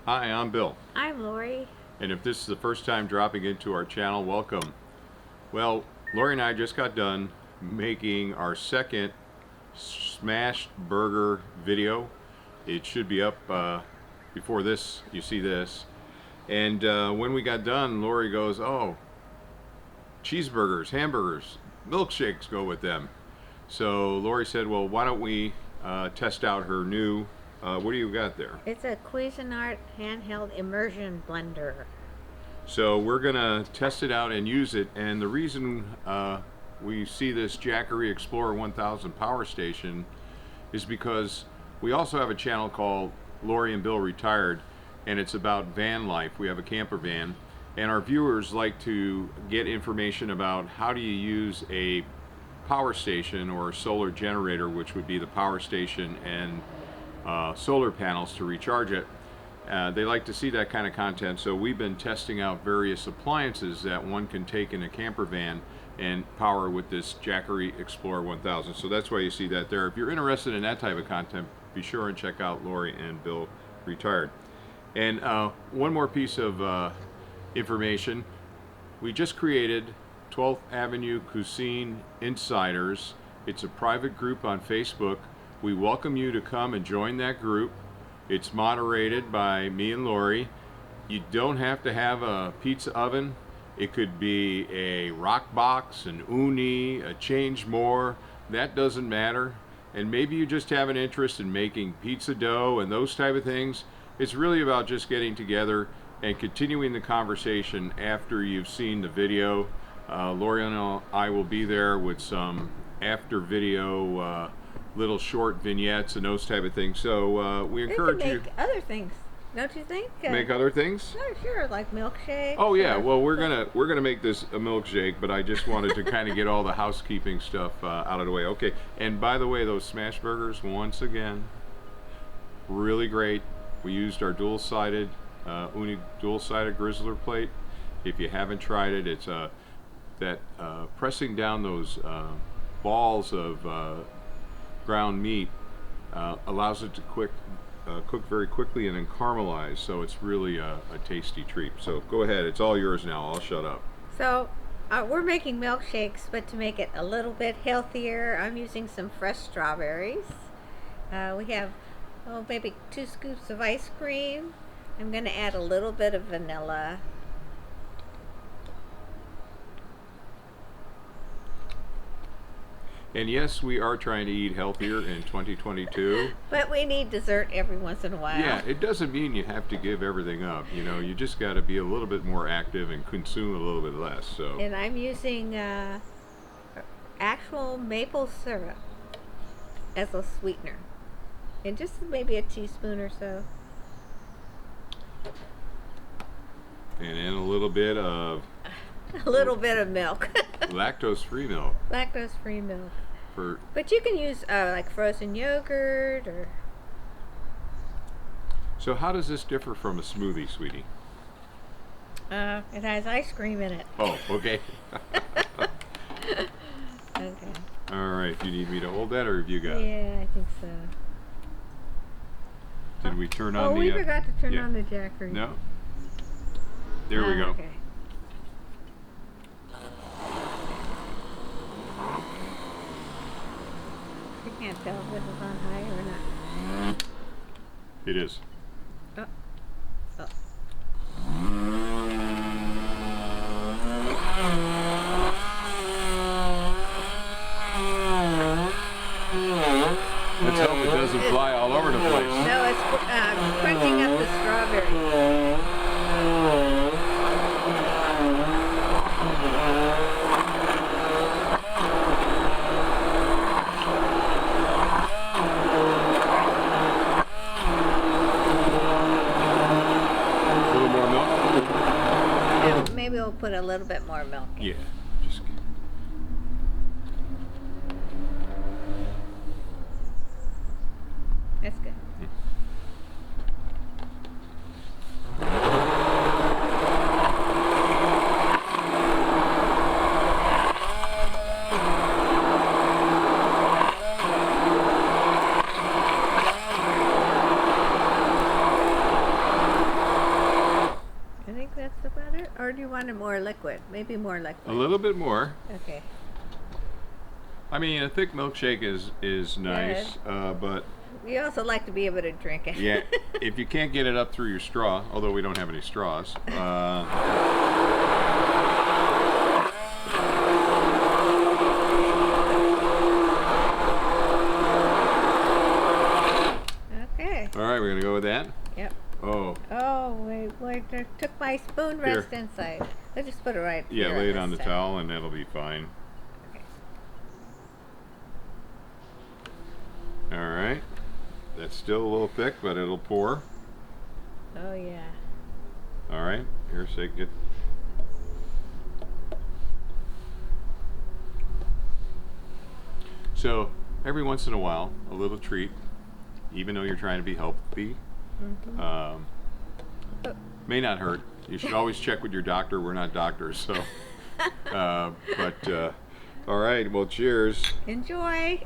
Hi, I'm Bill. I'm Lori. And if this is the first time dropping into our channel, welcome. Well, Lori and I just got done making our second smashed burger video. It should be up before this, you see this. And when we got done, Lori goes, "Oh, cheeseburgers, hamburgers, milkshakes go with them." So Lori said, well, why don't we test out her new, what do you got there? It's a Cuisinart handheld immersion blender. So we're gonna test it out and use it, and the reason we see this Jackery Explorer 1000 power station is because we also have a channel called Lori and Bill Retired, and it's about van life. We have a camper van, and our viewers like to get information about how do you use a power station or a solar generator, which would be the power station and solar panels to recharge it. They like to see that kind of content, so we've been testing out various appliances that one can take in a camper van and power with this Jackery Explorer 1000. So that's why you see that there. If you're interested in that type of content, be sure and check out Lori and Bill Retired. And one more piece of information. We just created 12th Avenue Cuisine Insiders. It's a private group on Facebook. We welcome you to come and join that group. It's moderated by me and Lori. You don't have to have a pizza oven. It could be a rock box, an uni, a change more. That doesn't matter. And maybe you just have an interest in making pizza dough and those type of things. It's really about just getting together and continuing the conversation after you've seen the video. Lori and I will be there with some after video little short vignettes and those type of things. So we encourage you. Make other things, don't you think? Make other things? Oh, sure, like milkshakes. Oh yeah. Well, we're gonna make this a milkshake, but I just wanted to kind of get all the housekeeping stuff out of the way. Okay. And by the way, those smash burgers, once again, really great. We used our dual-sided dual-sided grizzler plate. If you haven't tried it, it's pressing down those balls of ground meat allows it to cook very quickly and then caramelize, so it's really a tasty treat. So go ahead, it's all yours now. I'll shut up. So we're making milkshakes, but to make it a little bit healthier, I'm using some fresh strawberries. We have maybe 2 scoops of ice cream. I'm going to add a little bit of vanilla. And yes, we are trying to eat healthier in 2022. But we need dessert every once in a while. Yeah, it doesn't mean you have to give everything up. You know, you just got to be a little bit more active and consume a little bit less. So. And I'm using actual maple syrup as a sweetener. And just maybe a teaspoon or so. And then a little bit of... A little bit of milk. Lactose-free milk. Lactose-free milk. But you can use like frozen yogurt or... So how does this differ from a smoothie, sweetie? It has ice cream in it. Oh, okay. Okay. All right. Do you need me to hold that, or have you got it? Yeah, I think so. Did we turn on the... Oh, we forgot to turn on the Jackery. No? There we go. Okay. You can't tell if this is on high or not. It is. Oh. Oh. Let's hope it doesn't fly all over the place. No, it's crunching up the strawberries. A little more milk? Maybe we'll put a little bit more milk in. Yeah. Just... That's good. Or do you want it more liquid? Maybe more A liquid. little bit more. Okay. I mean, a thick milkshake is nice, but We also like to be able to drink it. yeah, if you can't get it up through your straw, although we don't have any straws. Okay. All right, we're gonna go with that. Yep. Oh, Oh, wait, I took my spoon Here. rest inside. Let's just put it right yeah, here lay it on this the time. towel and that'll be fine. Okay. All right, that's still a little thick, but it'll pour. Oh, yeah. All right, here, say get. So every once in a while, a little treat, even though you're trying to be healthy, may not hurt. You should always check with your doctor. We're not doctors, so. All right. Well, cheers. Enjoy.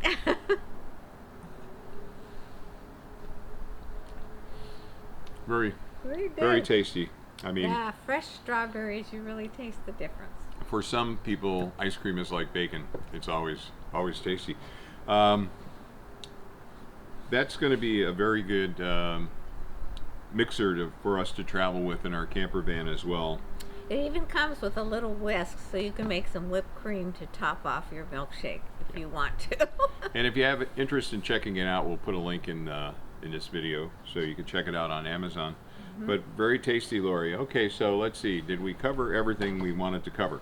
Very, Very good. very tasty. I mean, Yeah, fresh strawberries, you really taste the difference. for some people, ice cream is like bacon. It's always tasty. That's going to be a very good mixer for us to travel with in our camper van as well. It even comes with a little whisk, so you can make some whipped cream to top off your milkshake if you want to. And if you have interest in checking it out, we'll put a link in this video so you can check it out on Amazon. But very tasty, Lori. Okay, so let's see. Did we cover everything we wanted to cover?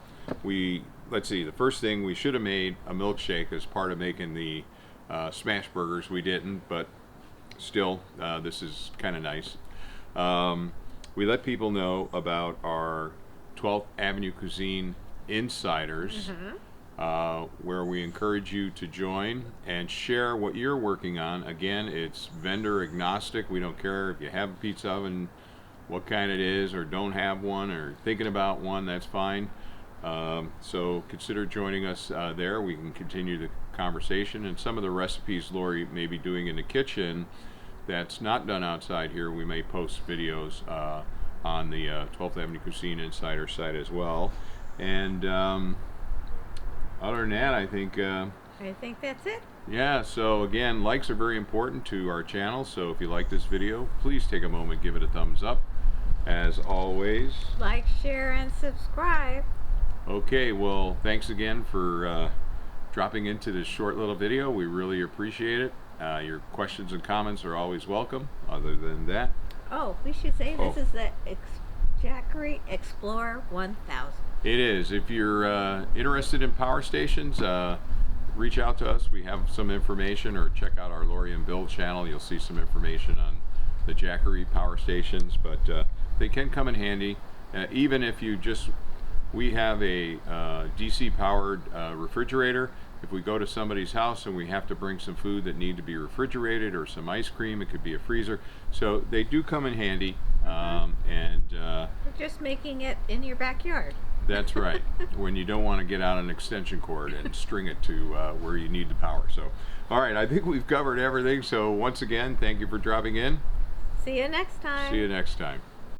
Let's see. The first thing, we should have made a milkshake as part of making the smash burgers. We didn't, but still, this is kind of nice. We let people know about our 12th Avenue Cuisine Insiders, where we encourage you to join and share what you're working on. Again, it's vendor agnostic. We don't care if you have a pizza oven, what kind it is, or don't have one, or thinking about one, that's fine. So consider joining us there. We can continue the conversation, and some of the recipes Lori may be doing in the kitchen that's not done outside here, we may post videos on the 12th Avenue Cuisine Insider site as well. And other than that, I think that's it. yeah, so again, likes are very important to our channel, so if you like this video, please take a moment, give it a thumbs up. As always, Like, share, and subscribe. okay, well, thanks again for dropping into this short little video. We really appreciate it. Your questions and comments are always welcome. Other than that, Oh, we should say this Oh. is the Jackery Explorer 1000. it is. If you're interested in power stations, reach out to us. We have some information, or check out our Lori and Bill channel. You'll see some information on the Jackery power stations, but they can come in handy. Even if you we have a DC powered refrigerator. If we go to somebody's house and we have to bring some food that need to be refrigerated, or some ice cream, it could be a freezer. So they do come in handy, and We're just making it in your backyard. that's right. When you don't want to get out an extension cord and string it to where you need the power. So, all right, I think we've covered everything. So once again, thank you for dropping in. See you next time. See you next time.